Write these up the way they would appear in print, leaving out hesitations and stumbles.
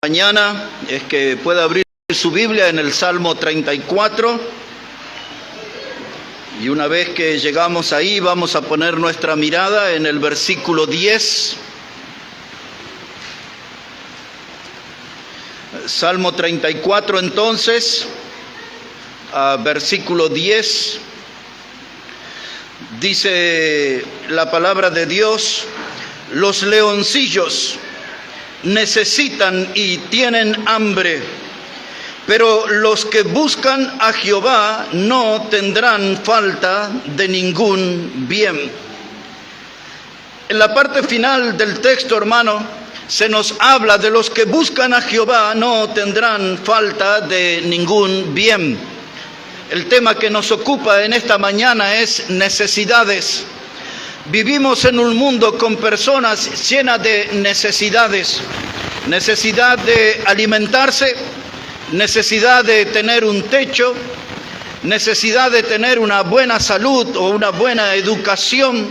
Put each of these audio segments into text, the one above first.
mañana es que pueda abrir su Biblia en el Salmo 34. Y una vez que llegamos ahí, vamos a poner nuestra mirada en el versículo 10. Salmo 34 entonces, versículo 10. Dice la palabra de Dios: los leoncillos necesitan y tienen hambre, pero los que buscan a Jehová no tendrán falta de ningún bien. En la parte final del texto, hermano, se nos habla de los que buscan a Jehová no tendrán falta de ningún bien. El tema que nos ocupa en esta mañana es necesidades. Vivimos en un mundo con personas llenas de necesidades. Necesidad de alimentarse, necesidad de tener un techo, necesidad de tener una buena salud o una buena educación.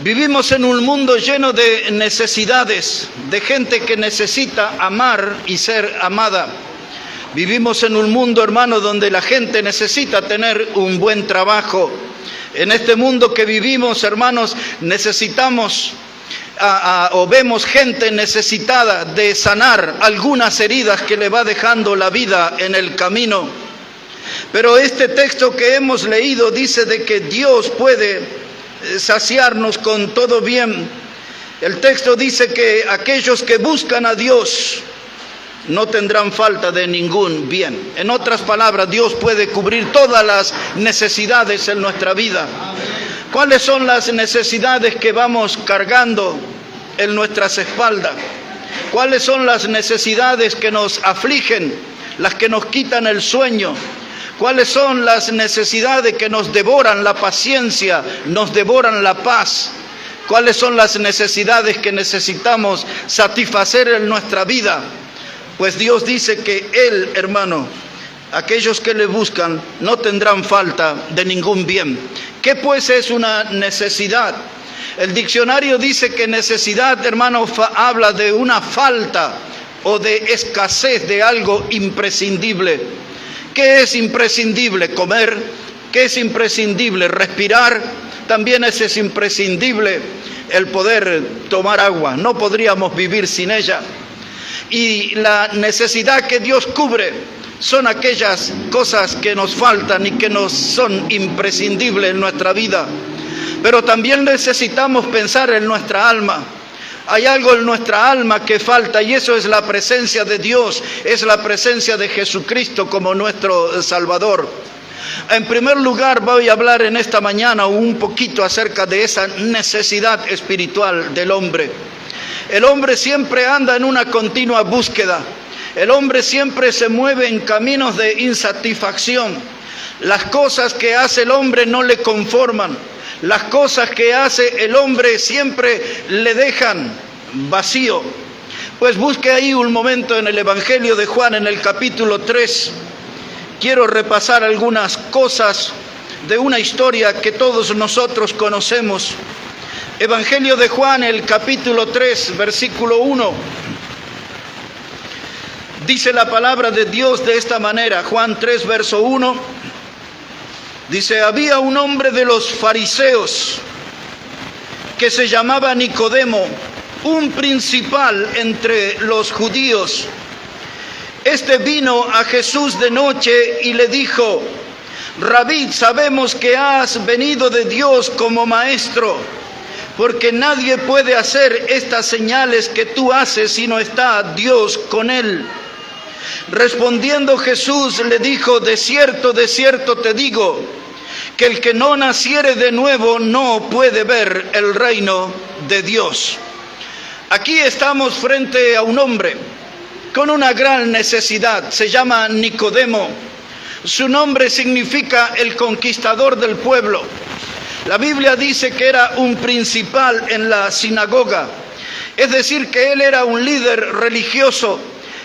Vivimos en un mundo lleno de necesidades, de gente que necesita amar y ser amada. Vivimos en un mundo, hermano, donde la gente necesita tener un buen trabajo. En este mundo que vivimos, hermanos, necesitamos o vemos gente necesitada de sanar algunas heridas que le va dejando la vida en el camino. Pero este texto que hemos leído dice de que Dios puede saciarnos con todo bien. El texto dice que aquellos que buscan a Dios no tendrán falta de ningún bien. En otras palabras, Dios puede cubrir todas las necesidades en nuestra vida. ¿Cuáles son las necesidades que vamos cargando en nuestras espaldas? ¿Cuáles son las necesidades que nos afligen, las que nos quitan el sueño? ¿Cuáles son las necesidades que nos devoran la paciencia, nos devoran la paz? ¿Cuáles son las necesidades que necesitamos satisfacer en nuestra vida? Pues Dios dice que Él, hermano, aquellos que le buscan no tendrán falta de ningún bien. ¿Qué pues es una necesidad? El diccionario dice que necesidad, hermano, habla de una falta o de escasez de algo imprescindible. ¿Qué es imprescindible? Comer. ¿Qué es imprescindible? Respirar. También es imprescindible el poder tomar agua. No podríamos vivir sin ella. Y la necesidad que Dios cubre son aquellas cosas que nos faltan y que nos son imprescindibles en nuestra vida. Pero también necesitamos pensar en nuestra alma. Hay algo en nuestra alma que falta y eso es la presencia de Dios, es la presencia de Jesucristo como nuestro Salvador. En primer lugar, voy a hablar en esta mañana un poquito acerca de esa necesidad espiritual del hombre. El hombre siempre anda en una continua búsqueda. El hombre siempre se mueve en caminos de insatisfacción. Las cosas que hace el hombre no le conforman. Las cosas que hace el hombre siempre le dejan vacío. Pues busque ahí un momento en el Evangelio de Juan, en el capítulo 3. Quiero repasar algunas cosas de una historia que todos nosotros conocemos. Evangelio de Juan, el capítulo 3, versículo 1. Dice la palabra de Dios de esta manera, Juan 3, verso 1. Dice: había un hombre de los fariseos que se llamaba Nicodemo, un principal entre los judíos. Este vino a Jesús de noche y le dijo: Rabí, sabemos que has venido de Dios como maestro, porque nadie puede hacer estas señales que tú haces si no está Dios con él. Respondiendo Jesús le dijo: de cierto te digo, que el que no naciere de nuevo no puede ver el reino de Dios. Aquí estamos frente a un hombre con una gran necesidad. Se llama Nicodemo. Su nombre significa el conquistador del pueblo. La Biblia dice que era un principal en la sinagoga. Es decir, que él era un líder religioso.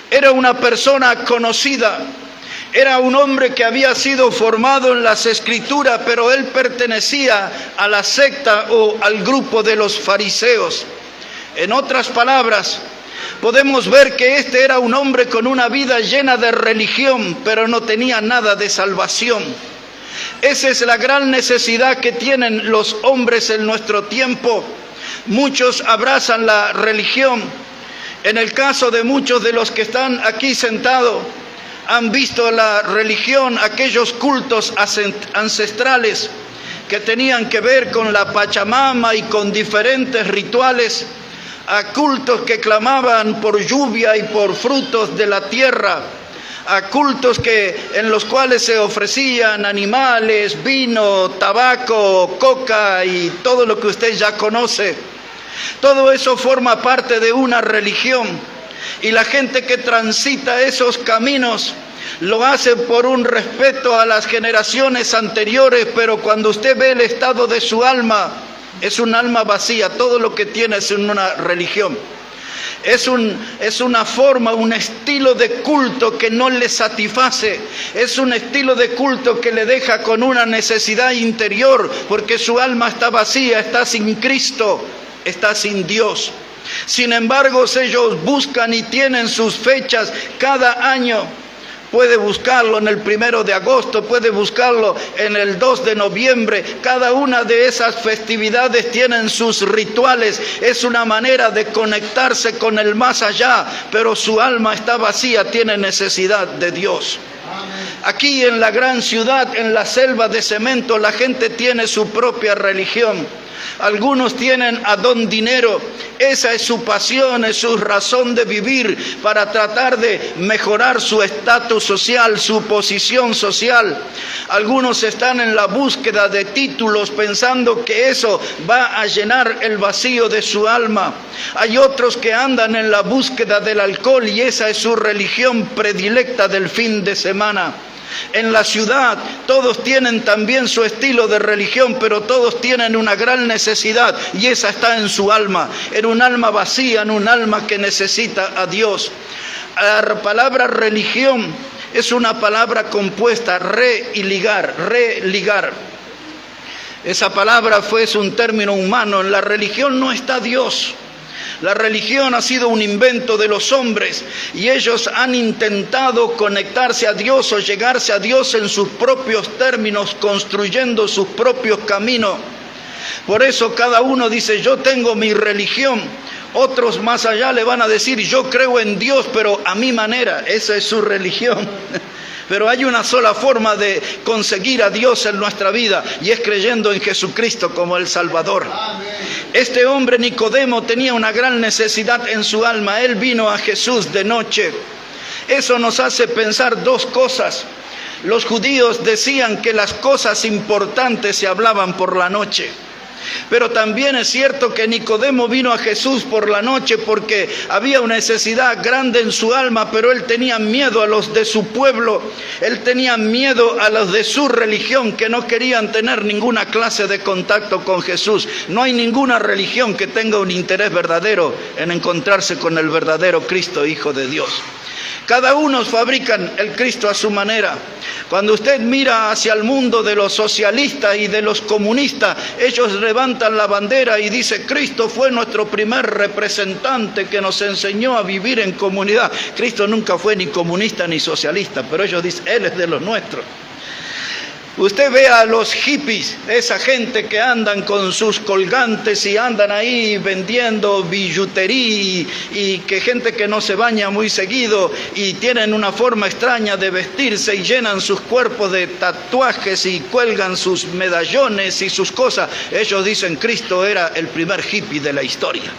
Era una persona conocida. Era un hombre que había sido formado en las Escrituras, pero él pertenecía a la secta o al grupo de los fariseos. En otras palabras, podemos ver que este era un hombre con una vida llena de religión, pero no tenía nada de salvación. Esa es la gran necesidad que tienen los hombres en nuestro tiempo. Muchos abrazan la religión. En el caso de muchos de los que están aquí sentados, han visto la religión, aquellos cultos ancestrales que tenían que ver con la Pachamama y con diferentes rituales, a cultos que clamaban por lluvia y por frutos de la tierra, a cultos en los cuales se ofrecían animales, vino, tabaco, coca y todo lo que usted ya conoce. Todo eso forma parte de una religión, y la gente que transita esos caminos lo hace por un respeto a las generaciones anteriores, pero cuando usted ve el estado de su alma, es un alma vacía. Todo lo que tiene es una religión. Es una forma, un estilo de culto que no le satisface. Es un estilo de culto que le deja con una necesidad interior, porque su alma está vacía, está sin Cristo, está sin Dios. Sin embargo, ellos buscan y tienen sus fechas cada año. Puede buscarlo en el 1 de agosto, puede buscarlo en el 2 de noviembre. Cada una de esas festividades tienen sus rituales. Es una manera de conectarse con el más allá, pero su alma está vacía, tiene necesidad de Dios. Aquí en la gran ciudad, en la selva de cemento, la gente tiene su propia religión. Algunos tienen a don dinero. Esa es su pasión, es su razón de vivir, para tratar de mejorar su estatus social, su posición social. Algunos están en la búsqueda de títulos, pensando que eso va a llenar el vacío de su alma. Hay otros que andan en la búsqueda del alcohol, y esa es su religión predilecta del fin de semana. En la ciudad todos tienen también su estilo de religión, pero todos tienen una gran necesidad, y esa está en su alma, en un alma vacía, en un alma que necesita a Dios. La palabra religión es una palabra compuesta, re y ligar, religar. Esa palabra es un término humano. En la religión no está Dios. La religión ha sido un invento de los hombres, y ellos han intentado conectarse a Dios o llegarse a Dios en sus propios términos, construyendo sus propios caminos. Por eso cada uno dice: yo tengo mi religión. Otros más allá le van a decir: yo creo en Dios, pero a mi manera. Esa es su religión. Pero hay una sola forma de conseguir a Dios en nuestra vida, y es creyendo en Jesucristo como el Salvador. Este hombre Nicodemo tenía una gran necesidad en su alma. Él vino a Jesús de noche. Eso nos hace pensar dos cosas. Los judíos decían que las cosas importantes se hablaban por la noche. Pero también es cierto que Nicodemo vino a Jesús por la noche porque había una necesidad grande en su alma, pero él tenía miedo a los de su pueblo, él tenía miedo a los de su religión, que no querían tener ninguna clase de contacto con Jesús. No hay ninguna religión que tenga un interés verdadero en encontrarse con el verdadero Cristo, Hijo de Dios. Cada uno fabrican el Cristo a su manera. Cuando usted mira hacia el mundo de los socialistas y de los comunistas, ellos levantan la bandera y dicen: Cristo fue nuestro primer representante que nos enseñó a vivir en comunidad. Cristo nunca fue ni comunista ni socialista, pero ellos dicen: Él es de los nuestros. Usted ve a los hippies, esa gente que andan con sus colgantes y andan ahí vendiendo billutería, y que gente que no se baña muy seguido y tienen una forma extraña de vestirse y llenan sus cuerpos de tatuajes y cuelgan sus medallones y sus cosas. Ellos dicen: Cristo era el primer hippie de la historia.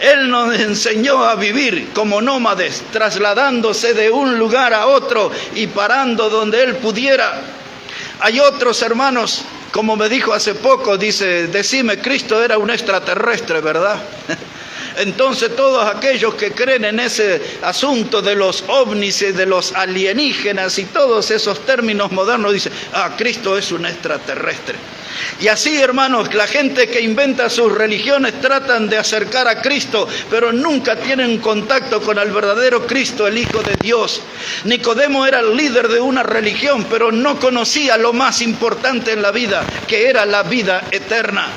Él nos enseñó a vivir como nómades, trasladándose de un lugar a otro y parando donde Él pudiera. Hay otros hermanos, como me dijo hace poco, dice: decime, Cristo era un extraterrestre, ¿verdad? Entonces todos aquellos que creen en ese asunto de los ovnis y de los alienígenas y todos esos términos modernos dicen: Cristo es un extraterrestre. Y así, hermanos, la gente que inventa sus religiones tratan de acercar a Cristo, pero nunca tienen contacto con el verdadero Cristo, el Hijo de Dios. Nicodemo era el líder de una religión, pero no conocía lo más importante en la vida, que era la vida eterna.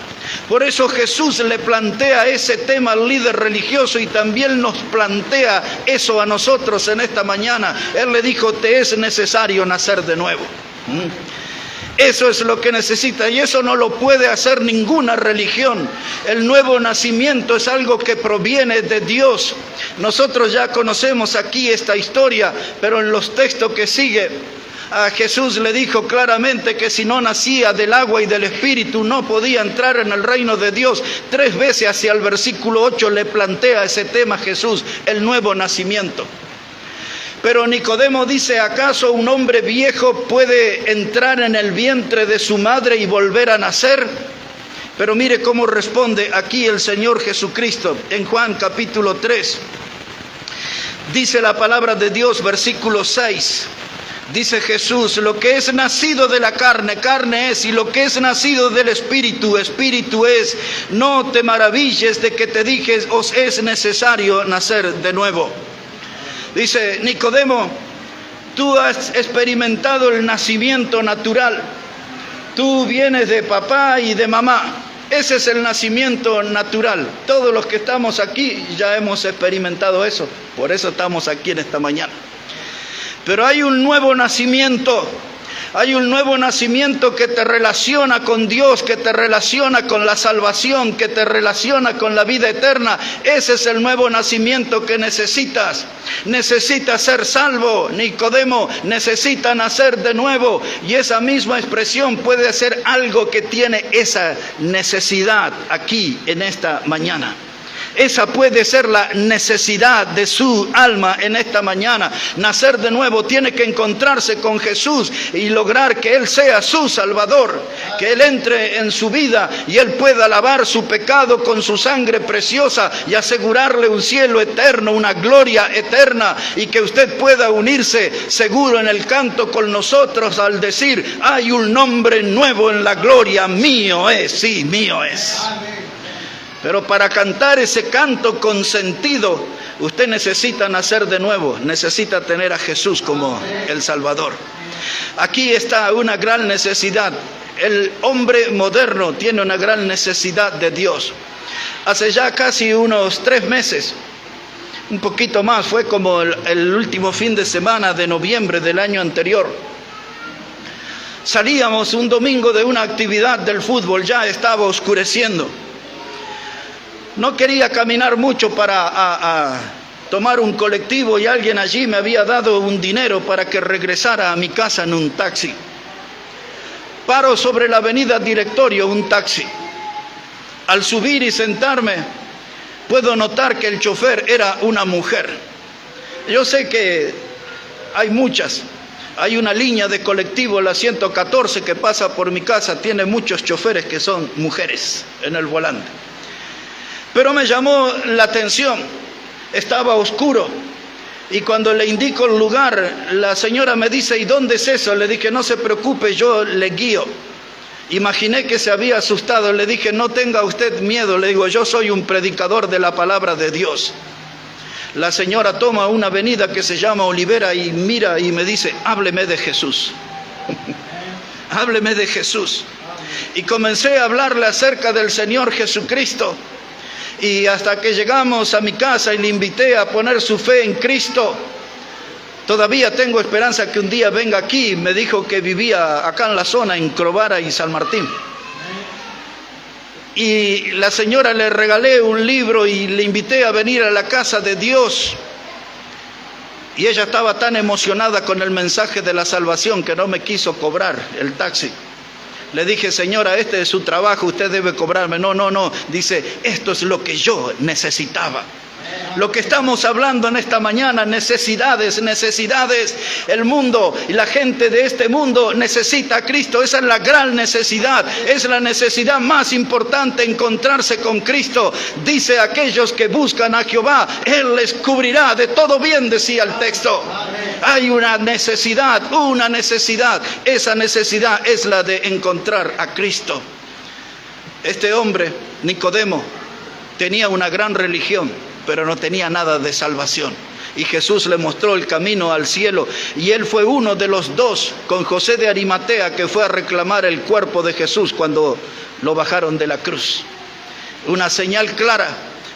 Por eso Jesús le plantea ese tema al líder religioso y también nos plantea eso a nosotros en esta mañana. Él le dijo, te es necesario nacer de nuevo. Eso es lo que necesita y eso no lo puede hacer ninguna religión. El nuevo nacimiento es algo que proviene de Dios. Nosotros ya conocemos aquí esta historia, pero en los textos que sigue, a Jesús le dijo claramente que si no nacía del agua y del Espíritu no podía entrar en el reino de Dios. 3 veces hacia el versículo 8 le plantea ese tema Jesús, el nuevo nacimiento. Pero Nicodemo dice, ¿acaso un hombre viejo puede entrar en el vientre de su madre y volver a nacer? Pero mire cómo responde aquí el Señor Jesucristo en Juan capítulo 3. Dice la palabra de Dios, versículo 6. Dice Jesús, lo que es nacido de la carne, carne es, y lo que es nacido del Espíritu, Espíritu es. No te maravilles de que te dije, os es necesario nacer de nuevo. Dice Nicodemo, tú has experimentado el nacimiento natural. Tú vienes de papá y de mamá. Ese es el nacimiento natural. Todos los que estamos aquí ya hemos experimentado eso. Por eso estamos aquí en esta mañana. Pero hay un nuevo nacimiento. Hay un nuevo nacimiento que te relaciona con Dios, que te relaciona con la salvación, que te relaciona con la vida eterna. Ese es el nuevo nacimiento que necesitas. Necesitas ser salvo. Nicodemo necesita nacer de nuevo. Y esa misma expresión puede ser algo que tiene esa necesidad aquí en esta mañana. Esa puede ser la necesidad de su alma en esta mañana. Nacer de nuevo, tiene que encontrarse con Jesús y lograr que Él sea su Salvador. Que Él entre en su vida y Él pueda lavar su pecado con su sangre preciosa y asegurarle un cielo eterno, una gloria eterna. Y que usted pueda unirse seguro en el canto con nosotros al decir, hay un nombre nuevo en la gloria, mío es, sí, mío es. Pero para cantar ese canto con sentido, usted necesita nacer de nuevo, necesita tener a Jesús como el Salvador. Aquí está una gran necesidad. El hombre moderno tiene una gran necesidad de Dios. Hace ya casi unos 3 meses, un poquito más, fue como el último fin de semana de noviembre del año anterior. Salíamos un domingo de una actividad del fútbol, ya estaba oscureciendo. No quería caminar mucho para tomar un colectivo y alguien allí me había dado un dinero para que regresara a mi casa en un taxi. Paro sobre la avenida Directorio un taxi. Al subir y sentarme, puedo notar que el chofer era una mujer. Yo sé que hay muchas. Hay una línea de colectivo, la 114, que pasa por mi casa, tiene muchos choferes que son mujeres en el volante. Pero me llamó la atención, estaba oscuro y cuando le indico el lugar, la señora me dice, ¿y dónde es eso? Le dije, no se preocupe, yo le guío. Imaginé que se había asustado, le dije, no tenga usted miedo, le digo, yo soy un predicador de la palabra de Dios. La señora toma una avenida que se llama Olivera y mira y me dice, hábleme de Jesús. Hábleme de Jesús. Y comencé a hablarle acerca del Señor Jesucristo. Y hasta que llegamos a mi casa y le invité a poner su fe en Cristo. Todavía tengo esperanza que un día venga aquí. Me dijo que vivía acá en la zona, en Crovara y San Martín. Y la señora le regalé un libro y le invité a venir a la casa de Dios. Y ella estaba tan emocionada con el mensaje de la salvación que no me quiso cobrar el taxi. Le dije, señora, este es su trabajo, usted debe cobrarme. No. Dice, esto es lo que yo necesitaba. Lo que estamos hablando en esta mañana, necesidades. El mundo y la gente de este mundo necesita a Cristo. Esa es la gran necesidad. Es la necesidad más importante, encontrarse con Cristo. Dice, aquellos que buscan a Jehová, Él les cubrirá de todo bien, decía el texto. Hay una necesidad. Esa necesidad es la de encontrar a Cristo. Este hombre, Nicodemo, tenía una gran religión, pero no tenía nada de salvación. Y Jesús le mostró el camino al cielo. Y él fue uno de los dos, con José de Arimatea, que fue a reclamar el cuerpo de Jesús cuando lo bajaron de la cruz. Una señal clara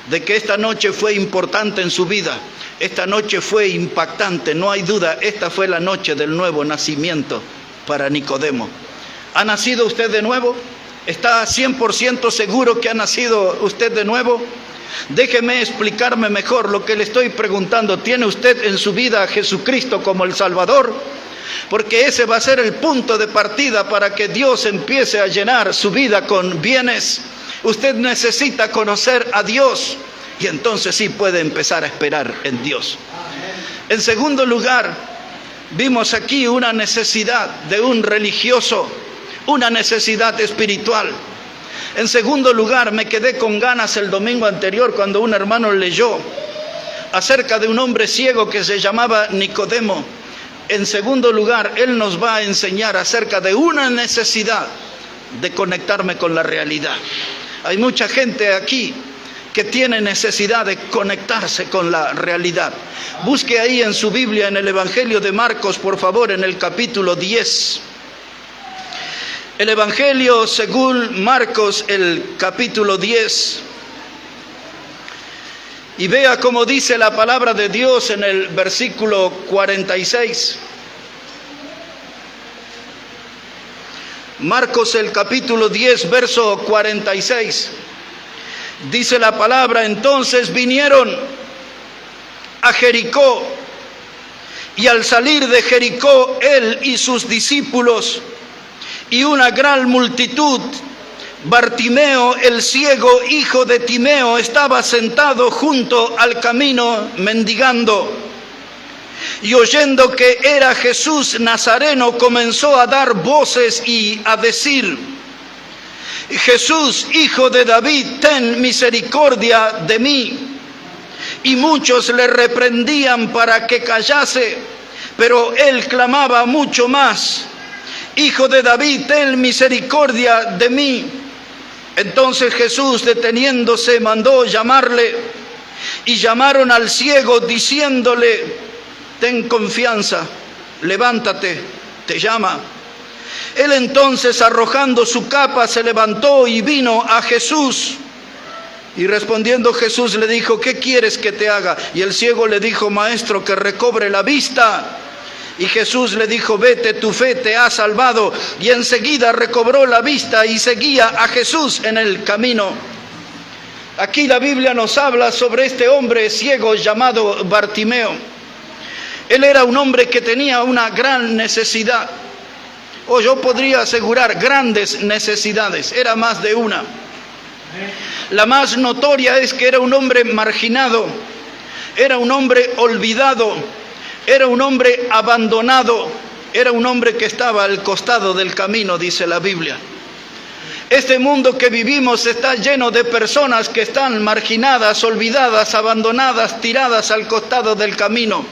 de que esta noche fue importante en su vida. Esta noche fue impactante, no hay duda. Esta fue la noche del nuevo nacimiento para Nicodemo. ¿Ha nacido usted de nuevo? ¿Está 100% seguro que ha nacido usted de nuevo? Déjeme explicarme mejor lo que le estoy preguntando. ¿Tiene usted en su vida a Jesucristo como el Salvador? Porque ese va a ser el punto de partida para que Dios empiece a llenar su vida con bienes. Usted necesita conocer a Dios y entonces sí puede empezar a esperar en Dios. En segundo lugar, vimos aquí una necesidad de un religioso, una necesidad espiritual. En segundo lugar, me quedé con ganas el domingo anterior cuando un hermano leyó acerca de un hombre ciego que se llamaba Nicodemo. En segundo lugar, él nos va a enseñar acerca de una necesidad de conectarme con la realidad. Hay mucha gente aquí que tiene necesidad de conectarse con la realidad. Busque ahí en su Biblia, en el Evangelio de Marcos, por favor, en el capítulo 10. El Evangelio según Marcos, el capítulo 10. Y vea cómo dice la palabra de Dios en el versículo 46. Marcos, el capítulo 10, verso 46. Dice la palabra: entonces vinieron a Jericó, y al salir de Jericó, él y sus discípulos y una gran multitud, Bartimeo el ciego, hijo de Timeo, estaba sentado junto al camino mendigando. Y oyendo que era Jesús Nazareno, comenzó a dar voces y a decir: Jesús, hijo de David, ten misericordia de mí. Y muchos le reprendían para que callase, pero él clamaba mucho más: Hijo de David, ten misericordia de mí. Entonces Jesús, deteniéndose, mandó llamarle, y llamaron al ciego diciéndole: ten confianza, levántate, te llama. Él entonces, arrojando su capa, se levantó y vino a Jesús. Y respondiendo Jesús le dijo: ¿qué quieres que te haga? Y el ciego le dijo: Maestro, que recobre la vista. Y Jesús le dijo: vete, tu fe te ha salvado. Y enseguida recobró la vista y seguía a Jesús en el camino. Aquí la Biblia nos habla sobre este hombre ciego llamado Bartimeo. Él era un hombre que tenía una gran necesidad, o yo podría asegurar grandes necesidades. Era más de una. La más notoria es que era un hombre marginado, era un hombre olvidado, era un hombre abandonado, era un hombre que estaba al costado del camino, dice la Biblia. Este mundo que vivimos está lleno de personas que están marginadas, olvidadas, abandonadas, tiradas al costado del camino.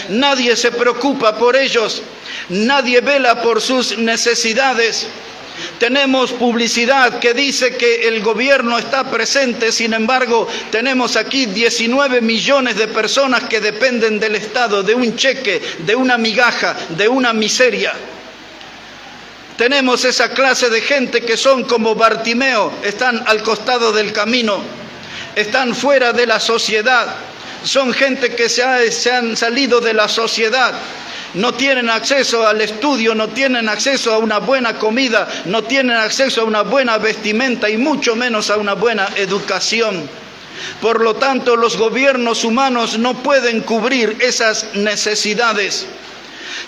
Nadie se preocupa por ellos, nadie vela por sus necesidades. Tenemos publicidad que dice que el gobierno está presente, sin embargo, tenemos aquí 19 millones de personas que dependen del Estado, de un cheque, de una migaja, de una miseria. Tenemos esa clase de gente que son como Bartimeo, están al costado del camino, están fuera de la sociedad, son gente que se han salido de la sociedad. No tienen acceso al estudio, no tienen acceso a una buena comida, no tienen acceso a una buena vestimenta y mucho menos a una buena educación. Por lo tanto, los gobiernos humanos no pueden cubrir esas necesidades.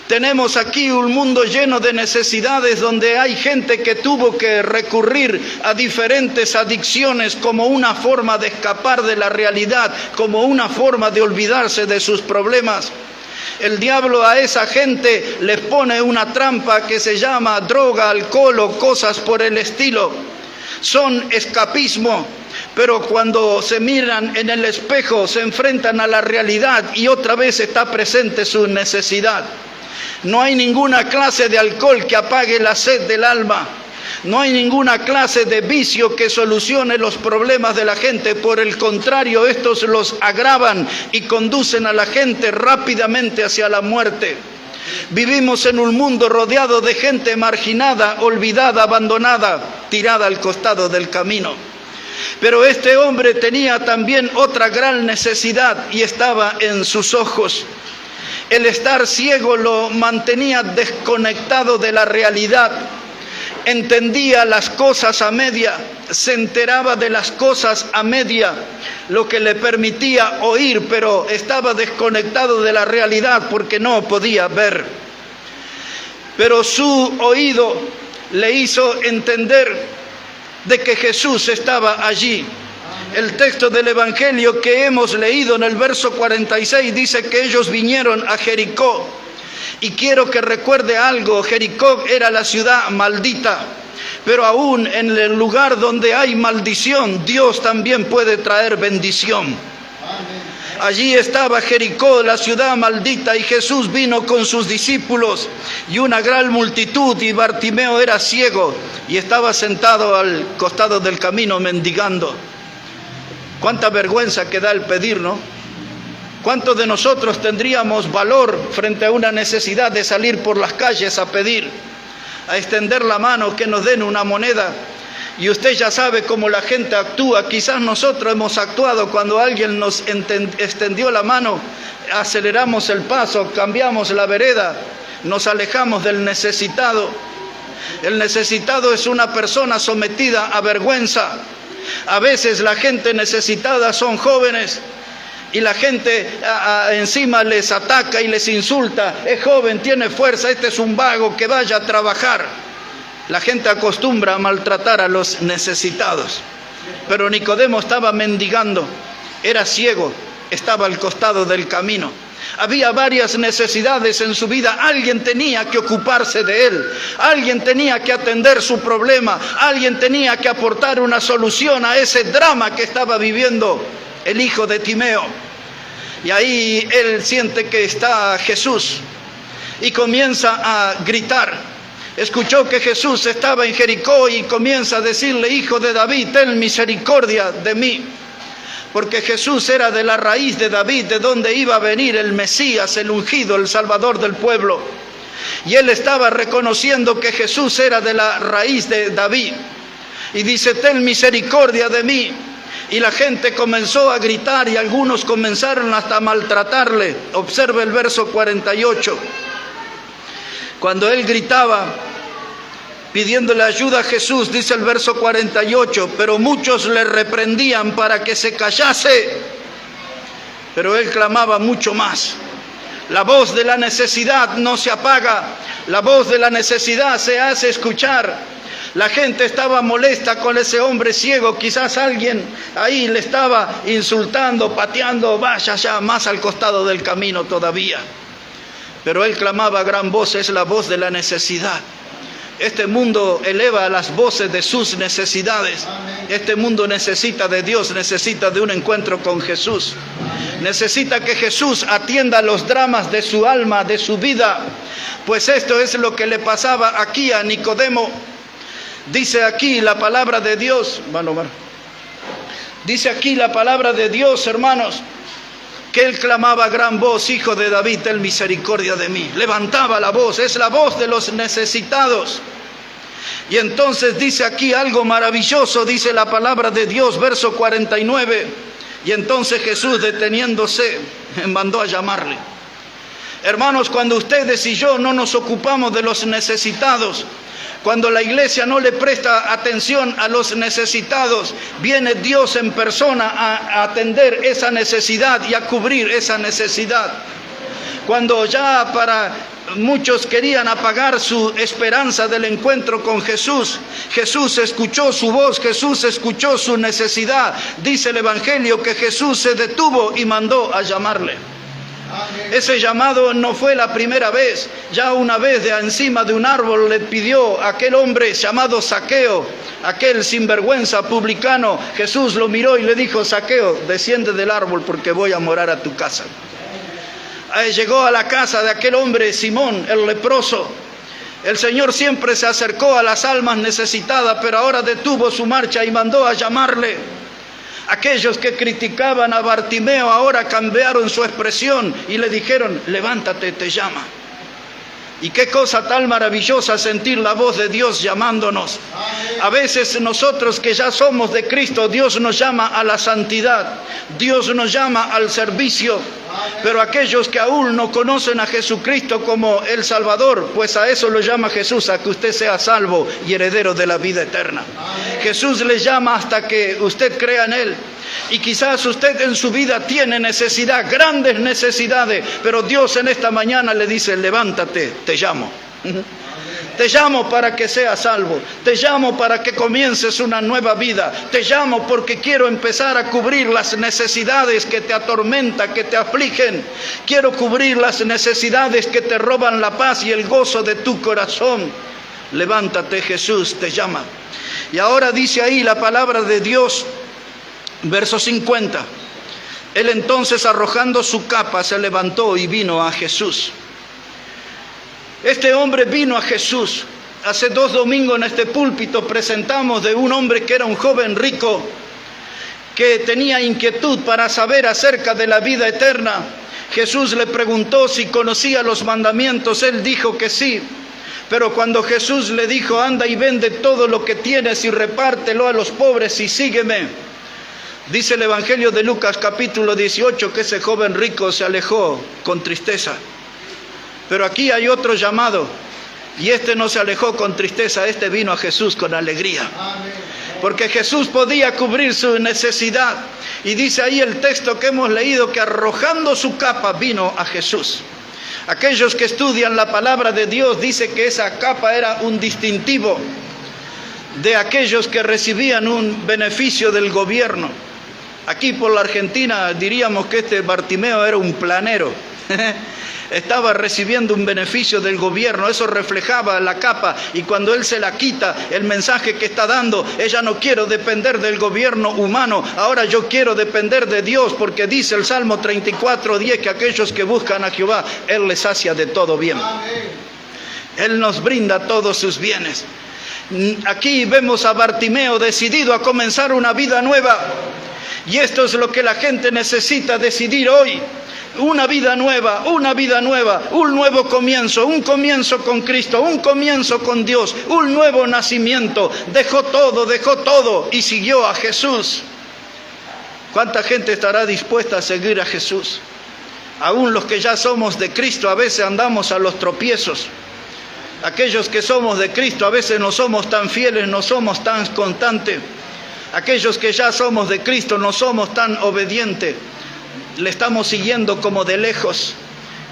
Tenemos aquí un mundo lleno de necesidades donde hay gente que tuvo que recurrir a diferentes adicciones como una forma de escapar de la realidad, como una forma de olvidarse de sus problemas. El diablo a esa gente les pone una trampa que se llama droga, alcohol o cosas por el estilo. Son escapismo, pero cuando se miran en el espejo se enfrentan a la realidad y otra vez está presente su necesidad. No hay ninguna clase de alcohol que apague la sed del alma. No hay ninguna clase de vicio que solucione los problemas de la gente. Por el contrario, estos los agravan y conducen a la gente rápidamente hacia la muerte. Vivimos en un mundo rodeado de gente marginada, olvidada, abandonada, tirada al costado del camino. Pero este hombre tenía también otra gran necesidad y estaba en sus ojos. El estar ciego lo mantenía desconectado de la realidad. Entendía las cosas a media, se enteraba de las cosas a media, lo que le permitía oír, pero estaba desconectado de la realidad porque no podía ver. Pero su oído le hizo entender de que Jesús estaba allí. El texto del Evangelio que hemos leído en el verso 46 dice que ellos vinieron a Jericó. Y quiero que recuerde algo, Jericó era la ciudad maldita, pero aún en el lugar donde hay maldición, Dios también puede traer bendición. Allí estaba Jericó, la ciudad maldita, y Jesús vino con sus discípulos y una gran multitud, y Bartimeo era ciego y estaba sentado al costado del camino mendigando. Cuánta vergüenza que da el pedir, ¿no? ¿Cuántos de nosotros tendríamos valor frente a una necesidad de salir por las calles a pedir, a extender la mano, que nos den una moneda? Y usted ya sabe cómo la gente actúa. Quizás nosotros hemos actuado cuando alguien nos extendió la mano, aceleramos el paso, cambiamos la vereda, nos alejamos del necesitado. El necesitado es una persona sometida a vergüenza. A veces la gente necesitada son jóvenes y la gente encima les ataca y les insulta. Es joven, tiene fuerza, este es un vago, que vaya a trabajar. La gente acostumbra a maltratar a los necesitados. Pero Nicodemo estaba mendigando, era ciego, estaba al costado del camino. Había varias necesidades en su vida. Alguien tenía que ocuparse de él. Alguien tenía que atender su problema. Alguien tenía que aportar una solución a ese drama que estaba viviendo el hijo de Timeo. Y ahí él siente que está Jesús y comienza a gritar. Escuchó que Jesús estaba en Jericó y comienza a decirle: Hijo de David, ten misericordia de mí. Porque Jesús era de la raíz de David, de donde iba a venir el Mesías, el ungido, el Salvador del pueblo. Y él estaba reconociendo que Jesús era de la raíz de David. Y dice: ten misericordia de mí. Y la gente comenzó a gritar y algunos comenzaron hasta a maltratarle. Observe el verso 48. Cuando él gritaba pidiéndole ayuda a Jesús, dice el verso 48, pero muchos le reprendían para que se callase, pero él clamaba mucho más. La voz de la necesidad no se apaga, la voz de la necesidad se hace escuchar. La gente estaba molesta con ese hombre ciego, quizás alguien ahí le estaba insultando, pateando, vaya ya más al costado del camino todavía. Pero él clamaba a gran voz, es la voz de la necesidad. Este mundo eleva las voces de sus necesidades. Este mundo necesita de Dios, necesita de un encuentro con Jesús. Necesita que Jesús atienda los dramas de su alma, de su vida. Pues esto es lo que le pasaba aquí a Nicodemo. Dice aquí la palabra de Dios, dice aquí la palabra de Dios, hermanos, que él clamaba a gran voz: Hijo de David, ten misericordia de mí. Levantaba la voz, es la voz de los necesitados. Y entonces dice aquí algo maravilloso, dice la palabra de Dios, verso 49. Y entonces Jesús, deteniéndose, mandó a llamarle. Hermanos, cuando ustedes y yo no nos ocupamos de los necesitados, cuando la iglesia no le presta atención a los necesitados, viene Dios en persona a atender esa necesidad y a cubrir esa necesidad. Cuando ya para muchos querían apagar su esperanza del encuentro con Jesús, Jesús escuchó su voz, Jesús escuchó su necesidad. Dice el Evangelio que Jesús se detuvo y mandó a llamarle. Ese llamado no fue la primera vez. Ya una vez de encima de un árbol le pidió a aquel hombre llamado Zaqueo, aquel sinvergüenza publicano. Jesús lo miró y le dijo: Zaqueo, desciende del árbol porque voy a morar a tu casa. Llegó a la casa de aquel hombre Simón, el leproso. El Señor siempre se acercó a las almas necesitadas, pero ahora detuvo su marcha y mandó a llamarle. Aquellos que criticaban a Bartimeo ahora cambiaron su expresión y le dijeron: levántate, te llama. Y qué cosa tan maravillosa sentir la voz de Dios llamándonos. A veces nosotros que ya somos de Cristo, Dios nos llama a la santidad, Dios nos llama al servicio. Pero aquellos que aún no conocen a Jesucristo como el Salvador, pues a eso lo llama Jesús, a que usted sea salvo y heredero de la vida eterna. Jesús le llama hasta que usted crea en Él. Y quizás usted en su vida tiene necesidad, grandes necesidades, pero Dios en esta mañana le dice: levántate, te llamo. Te llamo para que seas salvo, te llamo para que comiences una nueva vida, te llamo porque quiero empezar a cubrir las necesidades que te atormentan, que te afligen. Quiero cubrir las necesidades que te roban la paz y el gozo de tu corazón. Levántate, Jesús te llama. Y ahora dice ahí la palabra de Dios, verso 50. Él entonces, arrojando su capa, se levantó y vino a Jesús. Este hombre vino a Jesús. Hace 2 domingos en este púlpito presentamos de un hombre que era un joven rico, que tenía inquietud para saber acerca de la vida eterna. Jesús le preguntó si conocía los mandamientos. Él dijo que sí. Pero cuando Jesús le dijo: anda y vende todo lo que tienes y repártelo a los pobres y sígueme, dice el Evangelio de Lucas capítulo 18 que ese joven rico se alejó con tristeza. Pero aquí hay otro llamado, y este no se alejó con tristeza, este vino a Jesús con alegría. Porque Jesús podía cubrir su necesidad. Y dice ahí el texto que hemos leído que arrojando su capa vino a Jesús. Aquellos que estudian la palabra de Dios dicen que esa capa era un distintivo de aquellos que recibían un beneficio del gobierno. Aquí por la Argentina diríamos que este Bartimeo era un planero. Estaba recibiendo un beneficio del gobierno, eso reflejaba la capa, y cuando él se la quita, el mensaje que está dando: ya no quiero depender del gobierno humano, ahora yo quiero depender de Dios, porque dice el Salmo 34:10 que aquellos que buscan a Jehová, Él les sacia de todo bien. Él nos brinda todos sus bienes. Aquí vemos a Bartimeo decidido a comenzar una vida nueva, y esto es lo que la gente necesita decidir hoy. Una vida nueva, un nuevo comienzo, un comienzo con Cristo, un comienzo con Dios, un nuevo nacimiento. Dejó todo y siguió a Jesús. ¿Cuánta gente estará dispuesta a seguir a Jesús? Aún los que ya somos de Cristo a veces andamos a los tropiezos. Aquellos que somos de Cristo a veces no somos tan fieles, no somos tan constantes. Aquellos que ya somos de Cristo no somos tan obedientes. Le estamos siguiendo como de lejos,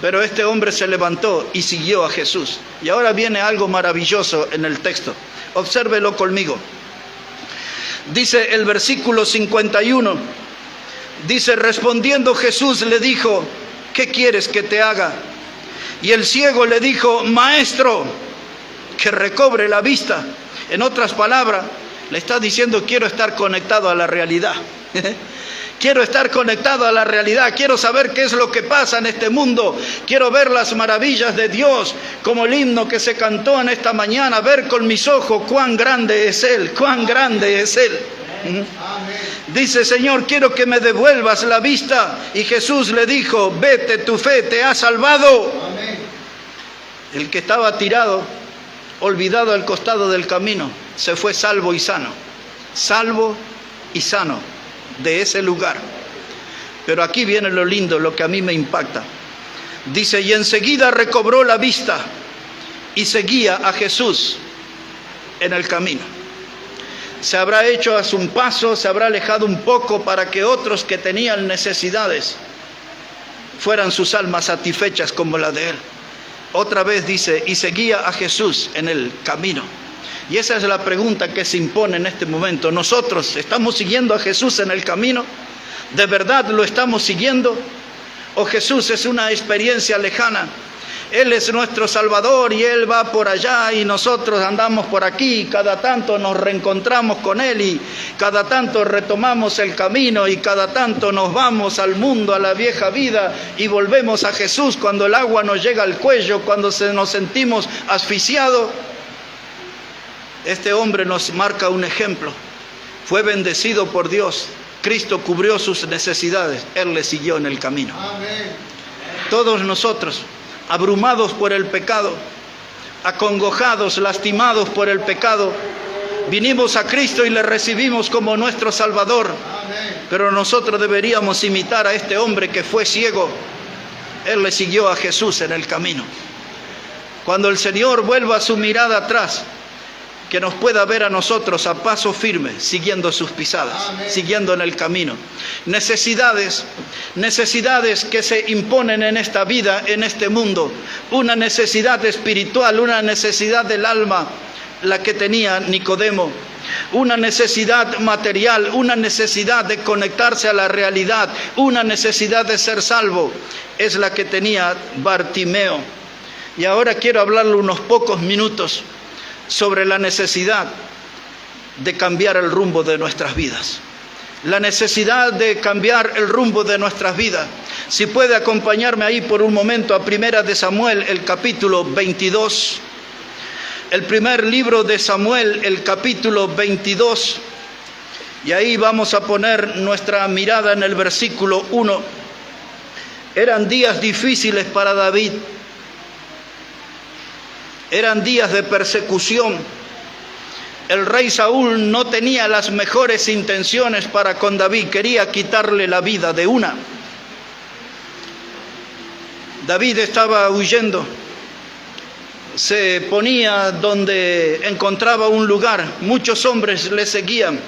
pero este hombre se levantó y siguió a Jesús. Y ahora viene algo maravilloso en el texto. Obsérvelo conmigo. Dice el versículo 51, dice: respondiendo Jesús le dijo: ¿qué quieres que te haga? Y el ciego le dijo: maestro, que recobre la vista. En otras palabras, le está diciendo: quiero estar conectado a la realidad. Quiero estar conectado a la realidad, quiero saber qué es lo que pasa en este mundo, quiero ver las maravillas de Dios, como el himno que se cantó en esta mañana: ver con mis ojos cuán grande es Él, cuán grande es Él. Dice: Señor, quiero que me devuelvas la vista. Y Jesús le dijo: vete, tu fe te ha salvado. El que estaba tirado, olvidado al costado del camino, se fue salvo y sano de ese lugar. Pero aquí viene lo lindo, lo que a mí me impacta. Dice: y enseguida recobró la vista y seguía a Jesús en el camino. Se habrá hecho a su paso, se habrá alejado un poco para que otros que tenían necesidades fueran sus almas satisfechas como la de él. Otra vez dice: y seguía a Jesús en el camino. Y esa es la pregunta que se impone en este momento. ¿Nosotros estamos siguiendo a Jesús en el camino? ¿De verdad lo estamos siguiendo? ¿O Jesús es una experiencia lejana? Él es nuestro Salvador y Él va por allá y nosotros andamos por aquí. Cada tanto nos reencontramos con Él y cada tanto retomamos el camino y cada tanto nos vamos al mundo, a la vieja vida y volvemos a Jesús cuando el agua nos llega al cuello, cuando nos sentimos asfixiados. Este hombre nos marca un ejemplo. Fue bendecido por Dios. Cristo cubrió sus necesidades. Él le siguió en el camino. Amén. Todos nosotros, abrumados por el pecado, acongojados, lastimados por el pecado, vinimos a Cristo y le recibimos como nuestro Salvador. Amén. Pero nosotros deberíamos imitar a este hombre que fue ciego. Él le siguió a Jesús en el camino. Cuando el Señor vuelva su mirada atrás, que nos pueda ver a nosotros a paso firme, siguiendo sus pisadas, Amén. siguiendo en el camino. Necesidades que se imponen en esta vida, en este mundo. Una necesidad espiritual, una necesidad del alma, la que tenía Nicodemo. Una necesidad material, una necesidad de conectarse a la realidad, una necesidad de ser salvo, es la que tenía Bartimeo. Y ahora quiero hablarle unos pocos minutos sobre la necesidad de cambiar el rumbo de nuestras vidas. La necesidad de cambiar el rumbo de nuestras vidas. Si puede acompañarme ahí por un momento a Primera de Samuel, el capítulo 22. El primer libro de Samuel, el capítulo 22. Y ahí vamos a poner nuestra mirada en el versículo 1. Eran días difíciles para David. Eran días de persecución. El rey Saúl no tenía las mejores intenciones para con David. Quería quitarle la vida de una. David estaba huyendo. Se ponía donde encontraba un lugar. Muchos hombres le seguían.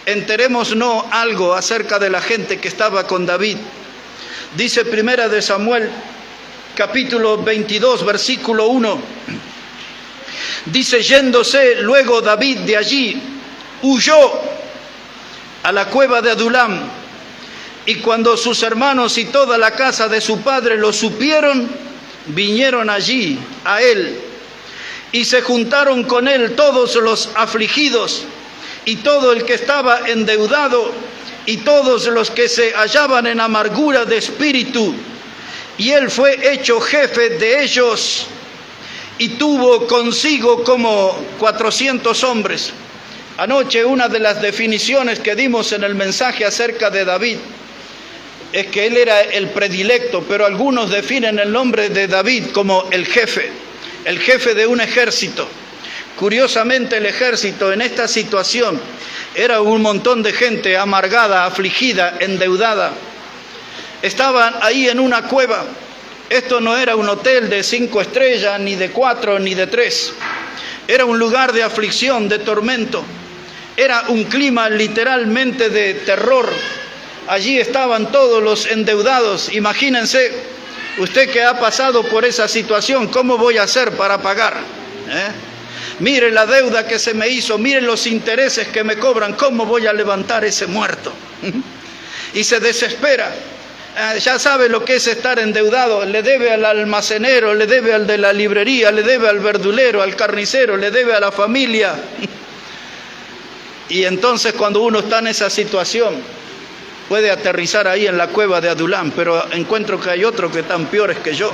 Enterémonos algo acerca de la gente que estaba con David. Dice Primera de Samuel, capítulo 22, versículo 1. Dice, yéndose luego David de allí, huyó a la cueva de Adulam. Y cuando sus hermanos y toda la casa de su padre lo supieron, vinieron allí a él. Y se juntaron con él todos los afligidos y todo el que estaba endeudado y todos los que se hallaban en amargura de espíritu. Y él fue hecho jefe de ellos. Y tuvo consigo como 400 hombres. Anoche una de las definiciones que dimos en el mensaje acerca de David es que él era el predilecto, pero algunos definen el nombre de David como el jefe de un ejército. Curiosamente el ejército en esta situación era un montón de gente amargada, afligida, endeudada. Estaban ahí en una cueva. Esto no era un hotel de 5 estrellas, ni de 4, ni de 3. Era un lugar de aflicción, de tormento. Era un clima literalmente de terror. Allí estaban todos los endeudados. Imagínense, usted que ha pasado por esa situación, ¿cómo voy a hacer para pagar? Mire la deuda que se me hizo, mire los intereses que me cobran, ¿cómo voy a levantar ese muerto? Y se desespera. Ya sabe lo que es estar endeudado. Le debe al almacenero, le debe al de la librería, le debe al verdulero, al carnicero, le debe a la familia. Y entonces cuando uno está en esa situación, puede aterrizar ahí en la cueva de Adulam, pero encuentro que hay otros que están peores que yo.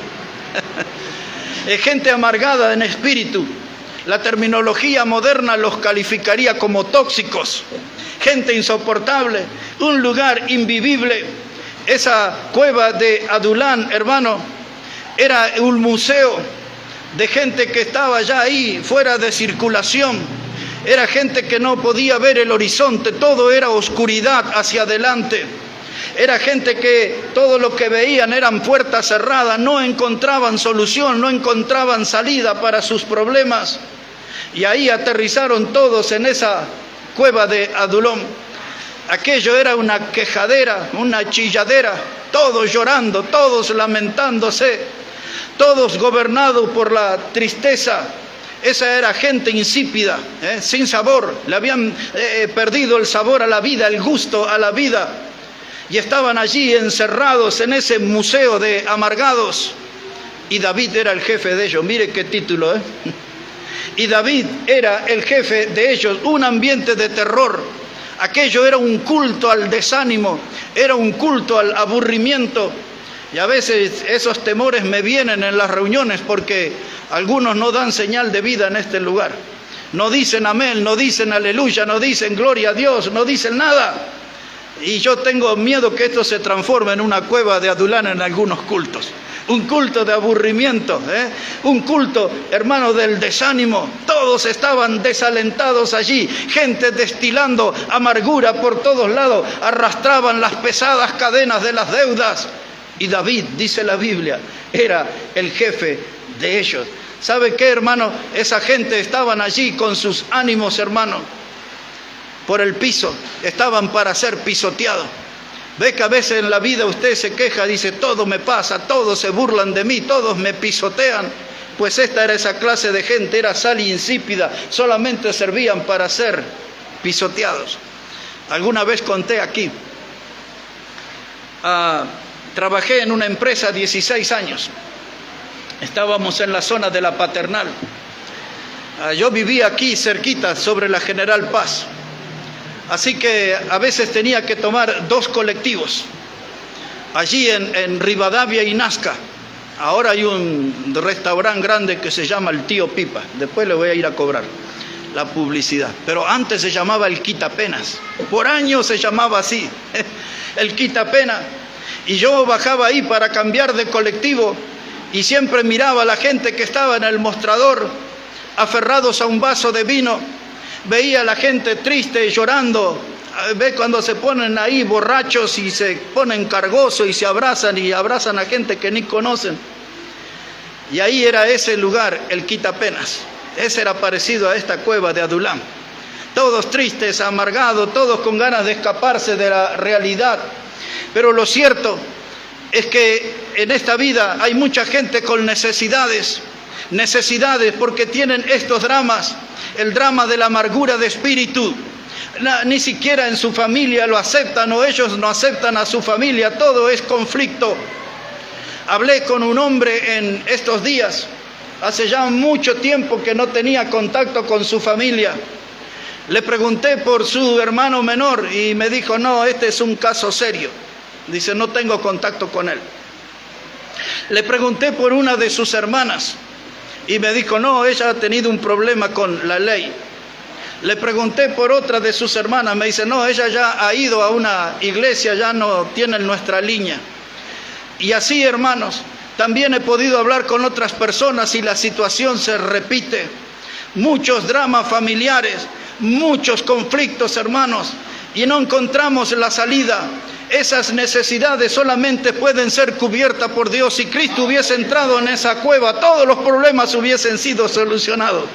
Es gente amargada en espíritu. La terminología moderna los calificaría como tóxicos. Gente insoportable, un lugar invivible. Esa cueva de Adulam, hermano, era un museo de gente que estaba ya ahí, fuera de circulación. Era gente que no podía ver el horizonte, todo era oscuridad hacia adelante. Era gente que todo lo que veían eran puertas cerradas, no encontraban solución, no encontraban salida para sus problemas. Y ahí aterrizaron todos en esa cueva de Adulam. Aquello era una quejadera, una chilladera, todos llorando, todos lamentándose, todos gobernados por la tristeza. Esa era gente insípida, sin sabor, le habían perdido el sabor a la vida, el gusto a la vida. Y estaban allí encerrados en ese museo de amargados. y David era el jefe de ellos. Mire qué título, ¿eh? Y David era el jefe de ellos, un ambiente de terror. Aquello era un culto al desánimo, era un culto al aburrimiento. Y a veces esos temores me vienen en las reuniones porque algunos no dan señal de vida en este lugar. No dicen amén, no dicen aleluya, no dicen gloria a Dios, no dicen nada. Y yo tengo miedo que esto se transforme en una cueva de Adulán en algunos cultos. Un culto de aburrimiento, un culto, hermano, del desánimo. Todos estaban desalentados allí, gente destilando amargura por todos lados, arrastraban las pesadas cadenas de las deudas. Y David, dice la Biblia, era el jefe de ellos. ¿Sabe qué, hermano? Esa gente estaban allí con sus ánimos, hermano, por el piso, estaban para ser pisoteados. Ve que a veces en la vida usted se queja, dice, todo me pasa, todos se burlan de mí, todos me pisotean. Pues esta era esa clase de gente, era sal insípida, solamente servían para ser pisoteados. Alguna vez conté aquí, trabajé en una empresa 16 años, estábamos en la zona de la Paternal. Yo vivía aquí cerquita, sobre la General Paz. Así que a veces tenía que tomar 2 colectivos, allí en Rivadavia y Nazca. Ahora hay un restaurante grande que se llama el Tío Pipa, después le voy a ir a cobrar la publicidad. Pero antes se llamaba el Quitapenas, por años se llamaba así, el Quitapena. Y yo bajaba ahí para cambiar de colectivo y siempre miraba a la gente que estaba en el mostrador, aferrados a un vaso de vino. Veía a la gente triste, llorando. Ve cuando se ponen ahí borrachos y se ponen cargosos y se abrazan y abrazan a gente que ni conocen. Y ahí era ese lugar, el Quitapenas. Ese era parecido a esta cueva de Adulán. Todos tristes, amargados, todos con ganas de escaparse de la realidad. Pero lo cierto es que en esta vida hay mucha gente con necesidades porque tienen estos dramas. El drama de la amargura de espíritu. Ni siquiera en su familia lo aceptan, o ellos no aceptan a su familia. Todo es conflicto. Hablé con un hombre en estos días, hace ya mucho tiempo que no tenía contacto con su familia. Le pregunté por su hermano menor y me dijo, no, este es un caso serio. Dice, no tengo contacto con él. Le pregunté por una de sus hermanas y me dijo, no, ella ha tenido un problema con la ley. Le pregunté por otra de sus hermanas, me dice, no, ella ya ha ido a una iglesia, ya no tiene nuestra línea. Y así, hermanos, también he podido hablar con otras personas y la situación se repite. Muchos dramas familiares, muchos conflictos, hermanos, y no encontramos la salida. Esas necesidades solamente pueden ser cubiertas por Dios. Si Cristo hubiese entrado en esa cueva, todos los problemas hubiesen sido solucionados.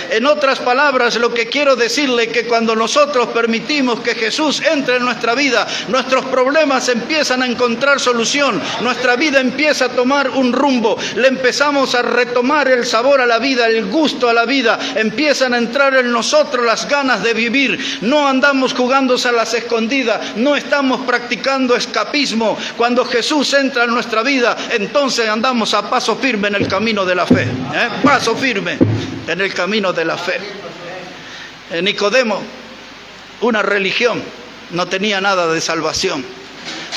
En otras palabras, lo que quiero decirle es que cuando nosotros permitimos que Jesús entre en nuestra vida, nuestros problemas empiezan a encontrar solución, nuestra vida empieza a tomar un rumbo, le empezamos a retomar el sabor a la vida, el gusto a la vida, empiezan a entrar en nosotros las ganas de vivir. No andamos jugándose a las escondidas, no estamos practicando escapismo. Cuando Jesús entra en nuestra vida, entonces andamos a paso firme en el camino de la fe, paso firme en el camino de la fe. Nicodemo, una religión, no tenía nada de salvación.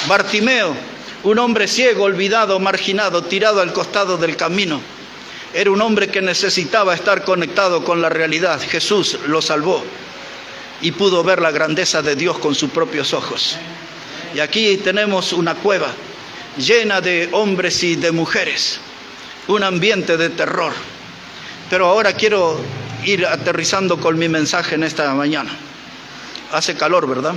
Bartimeo, un hombre ciego, olvidado, marginado, tirado al costado del camino. Era un hombre que necesitaba estar conectado con la realidad. Jesús lo salvó y pudo ver la grandeza de Dios con sus propios ojos. Y aquí tenemos una cueva llena de hombres y de mujeres, un ambiente de terror. Pero ahora quiero ir aterrizando con mi mensaje en esta mañana. Hace calor, ¿verdad?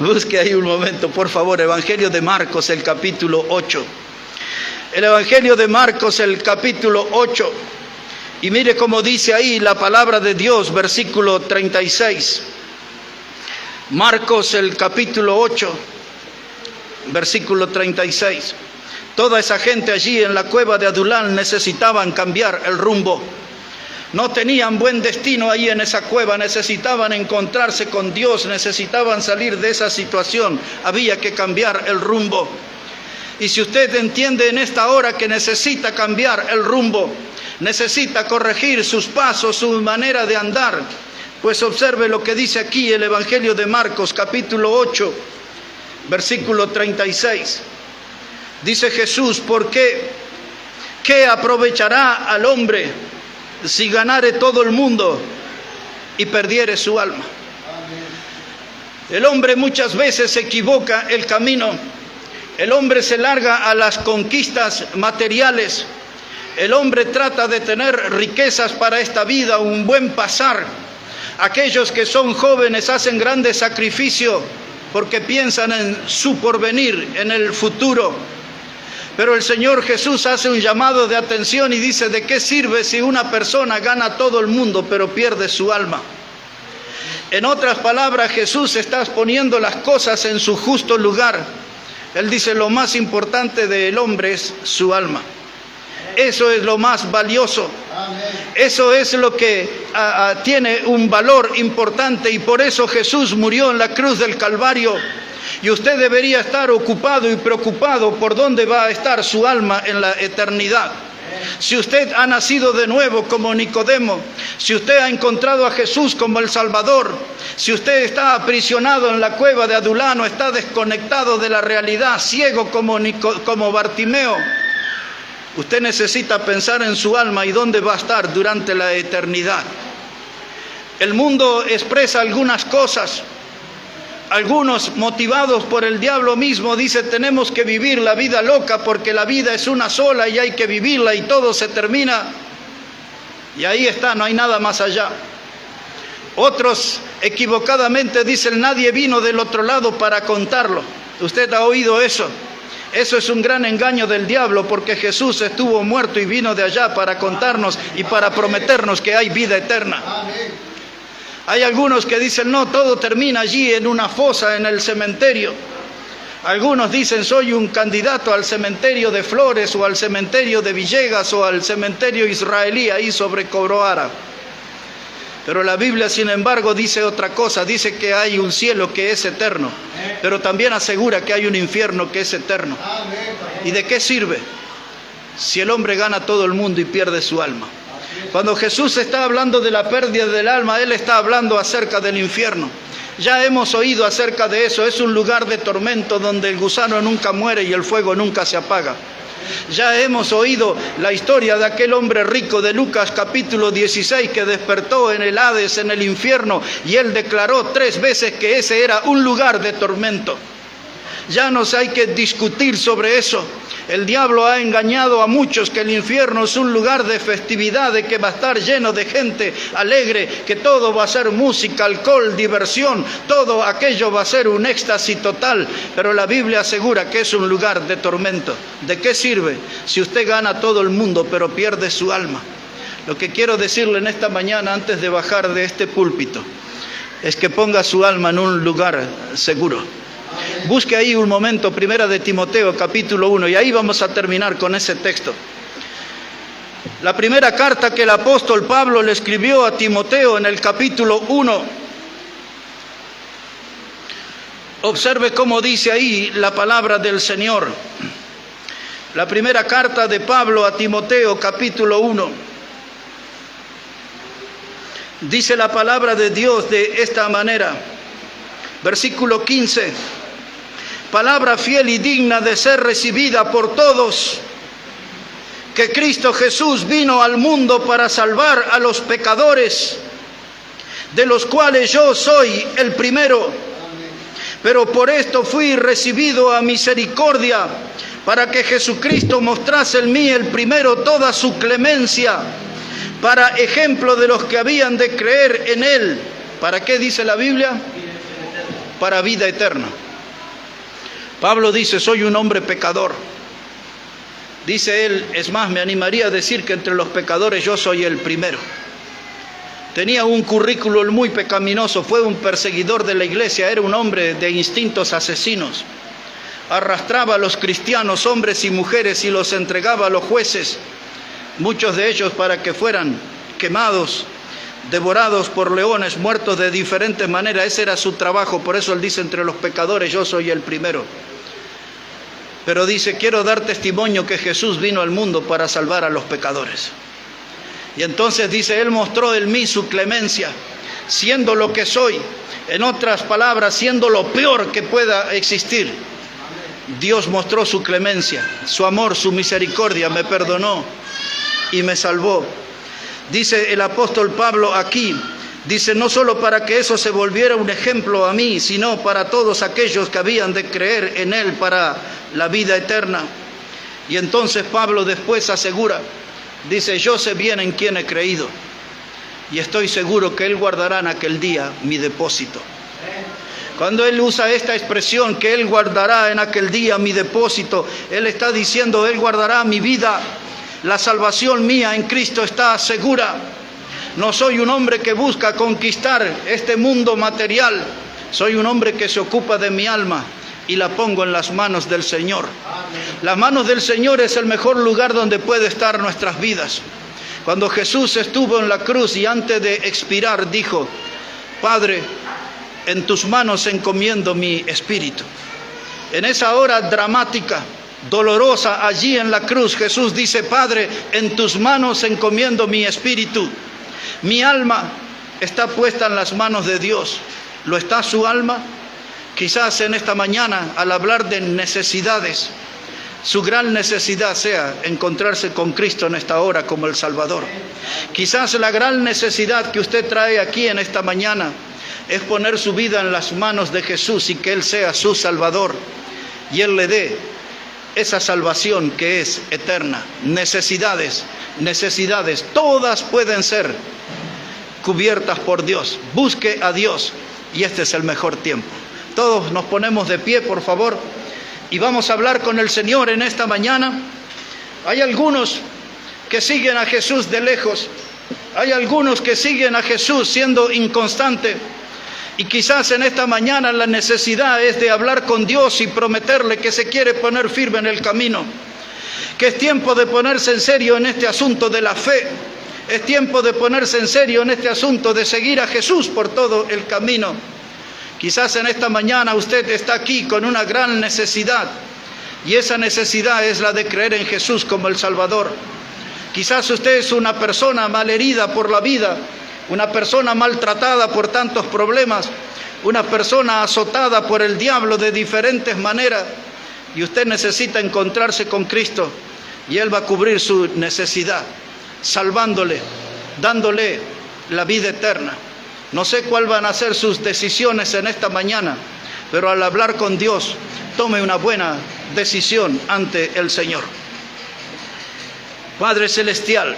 Busque ahí un momento, por favor, Evangelio de Marcos, el capítulo 8. El Evangelio de Marcos, el capítulo 8. Y mire cómo dice ahí la palabra de Dios, versículo 36. Marcos, el capítulo 8, versículo 36. Toda esa gente allí en la cueva de Adulán necesitaban cambiar el rumbo. No tenían buen destino ahí en esa cueva, necesitaban encontrarse con Dios, necesitaban salir de esa situación, había que cambiar el rumbo. Y si usted entiende en esta hora que necesita cambiar el rumbo, necesita corregir sus pasos, su manera de andar, pues observe lo que dice aquí el Evangelio de Marcos, capítulo 8, versículo 36. Dice Jesús, ¿por qué? ¿Qué aprovechará al hombre si ganare todo el mundo y perdiere su alma? El hombre muchas veces se equivoca el camino. El hombre se larga a las conquistas materiales. El hombre trata de tener riquezas para esta vida, un buen pasar. Aquellos que son jóvenes hacen grandes sacrificios porque piensan en su porvenir, en el futuro. Pero el Señor Jesús hace un llamado de atención y dice, ¿de qué sirve si una persona gana todo el mundo pero pierde su alma? En otras palabras, Jesús está poniendo las cosas en su justo lugar. Él dice, lo más importante del hombre es su alma. Eso es lo más valioso. Eso es lo que tiene un valor importante, y por eso Jesús murió en la cruz del Calvario. Y usted debería estar ocupado y preocupado por dónde va a estar su alma en la eternidad. Si usted ha nacido de nuevo como Nicodemo, si usted ha encontrado a Jesús como el Salvador, si usted está aprisionado en la cueva de Adulano, está desconectado de la realidad, ciego como Bartimeo, usted necesita pensar en su alma y dónde va a estar durante la eternidad. El mundo expresa algunas cosas. Algunos, motivados por el diablo mismo, dicen, tenemos que vivir la vida loca porque la vida es una sola y hay que vivirla y todo se termina. Y ahí está, no hay nada más allá. Otros, equivocadamente, dicen, nadie vino del otro lado para contarlo. ¿Usted ha oído eso? Eso es un gran engaño del diablo, porque Jesús estuvo muerto y vino de allá para contarnos y para prometernos que hay vida eterna. Amén. Hay algunos que dicen, no, todo termina allí en una fosa, en el cementerio. Algunos dicen, soy un candidato al cementerio de Flores o al cementerio de Villegas o al cementerio israelí ahí sobre Cobroara. Pero la Biblia, sin embargo, dice otra cosa. Dice que hay un cielo que es eterno, pero también asegura que hay un infierno que es eterno. ¿Y de qué sirve si el hombre gana todo el mundo y pierde su alma? Cuando Jesús está hablando de la pérdida del alma, Él está hablando acerca del infierno. Ya hemos oído acerca de eso. Es un lugar de tormento donde el gusano nunca muere y el fuego nunca se apaga. Ya hemos oído la historia de aquel hombre rico de Lucas capítulo 16 que despertó en el Hades, en el infierno, y él declaró 3 veces que ese era un lugar de tormento. Ya no hay que discutir sobre eso. El diablo ha engañado a muchos que el infierno es un lugar de festividad, de que va a estar lleno de gente alegre, que todo va a ser música, alcohol, diversión, todo aquello va a ser un éxtasis total. Pero la Biblia asegura que es un lugar de tormento. ¿De qué sirve si usted gana todo el mundo pero pierde su alma? Lo que quiero decirle en esta mañana, antes de bajar de este púlpito, es que ponga su alma en un lugar seguro. Busque ahí un momento, Primera de Timoteo, capítulo 1, y ahí vamos a terminar con ese texto. La primera carta que el apóstol Pablo le escribió a Timoteo en el capítulo 1. Observe cómo dice ahí la palabra del Señor. La primera carta de Pablo a Timoteo, capítulo 1. Dice la palabra de Dios de esta manera. Versículo 15. Palabra fiel y digna de ser recibida por todos, que Cristo Jesús vino al mundo para salvar a los pecadores, de los cuales yo soy el primero. Pero por esto fui recibido a misericordia, para que Jesucristo mostrase en mí el primero toda su clemencia, para ejemplo de los que habían de creer en Él. ¿Para qué dice la Biblia? Para vida eterna. Pablo dice, soy un hombre pecador. Dice él, es más, me animaría a decir que entre los pecadores yo soy el primero. Tenía un currículum muy pecaminoso, fue un perseguidor de la iglesia, era un hombre de instintos asesinos. Arrastraba a los cristianos, hombres y mujeres, y los entregaba a los jueces, muchos de ellos para que fueran quemados, devorados por leones, muertos de diferentes maneras. Ese era su trabajo. Por eso él dice, entre los pecadores yo soy el primero. Pero dice, quiero dar testimonio que Jesús vino al mundo para salvar a los pecadores. Y entonces dice, Él mostró en mí su clemencia, siendo lo que soy. En otras palabras, siendo lo peor que pueda existir. Dios mostró su clemencia, su amor, su misericordia, me perdonó y me salvó. Dice el apóstol Pablo aquí, dice, no solo para que eso se volviera un ejemplo a mí, sino para todos aquellos que habían de creer en Él para la vida eterna. Y entonces Pablo después asegura, dice, yo sé bien en quién he creído y estoy seguro que Él guardará en aquel día mi depósito. Cuando Él usa esta expresión, que Él guardará en aquel día mi depósito, Él está diciendo, Él guardará mi vida. La salvación mía en Cristo está segura. No soy un hombre que busca conquistar este mundo material. Soy un hombre que se ocupa de mi alma y la pongo en las manos del Señor. Las manos del Señor es el mejor lugar donde puede estar nuestras vidas. Cuando Jesús estuvo en la cruz y antes de expirar dijo, Padre, en tus manos encomiendo mi espíritu. En esa hora dramática, dolorosa, allí en la cruz, Jesús dice, Padre, en tus manos encomiendo mi espíritu. Mi alma está puesta en las manos de Dios. ¿Lo está su alma? Quizás en esta mañana, al hablar de necesidades, su gran necesidad sea encontrarse con Cristo en esta hora como el Salvador. Quizás la gran necesidad que usted trae aquí en esta mañana es poner su vida en las manos de Jesús y que Él sea su Salvador y Él le dé esa salvación que es eterna. Necesidades, todas pueden ser cubiertas por Dios. Busque a Dios y este es el mejor tiempo. Todos nos ponemos de pie, por favor, y vamos a hablar con el Señor en esta mañana. Hay algunos que siguen a Jesús de lejos. Hay algunos que siguen a Jesús siendo inconstante. Y quizás en esta mañana la necesidad es de hablar con Dios y prometerle que se quiere poner firme en el camino. Que es tiempo de ponerse en serio en este asunto de la fe. Es tiempo de ponerse en serio en este asunto de seguir a Jesús por todo el camino. Quizás en esta mañana usted está aquí con una gran necesidad. Y esa necesidad es la de creer en Jesús como el Salvador. Quizás usted es una persona malherida por la vida. Una persona maltratada por tantos problemas, una persona azotada por el diablo de diferentes maneras, y usted necesita encontrarse con Cristo, y Él va a cubrir su necesidad, salvándole, dándole la vida eterna. No sé cuáles van a ser sus decisiones en esta mañana, pero al hablar con Dios, tome una buena decisión ante el Señor. Padre Celestial,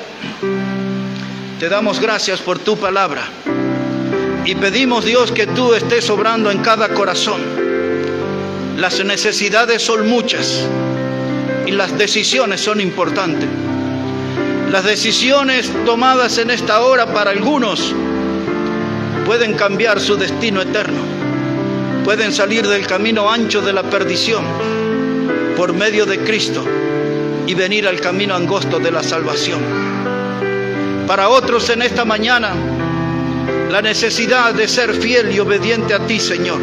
te damos gracias por tu palabra y pedimos, Dios, que tú estés obrando en cada corazón. Las necesidades son muchas y las decisiones son importantes. Las decisiones tomadas en esta hora para algunos pueden cambiar su destino eterno. Pueden salir del camino ancho de la perdición por medio de Cristo y venir al camino angosto de la salvación. Para otros en esta mañana, la necesidad de ser fiel y obediente a ti, Señor,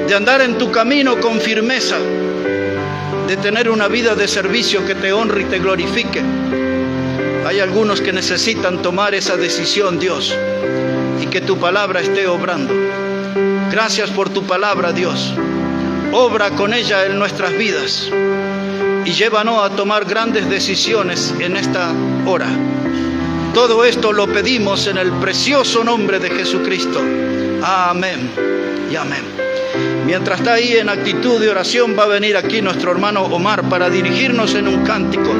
de andar en tu camino con firmeza, de tener una vida de servicio que te honre y te glorifique. Hay algunos que necesitan tomar esa decisión, Dios, y que tu palabra esté obrando. Gracias por tu palabra, Dios. Obra con ella en nuestras vidas y llévanos a tomar grandes decisiones en esta hora. Todo esto lo pedimos en el precioso nombre de Jesucristo. Amén y amén. Mientras está ahí en actitud de oración, va a venir aquí nuestro hermano Omar para dirigirnos en un cántico.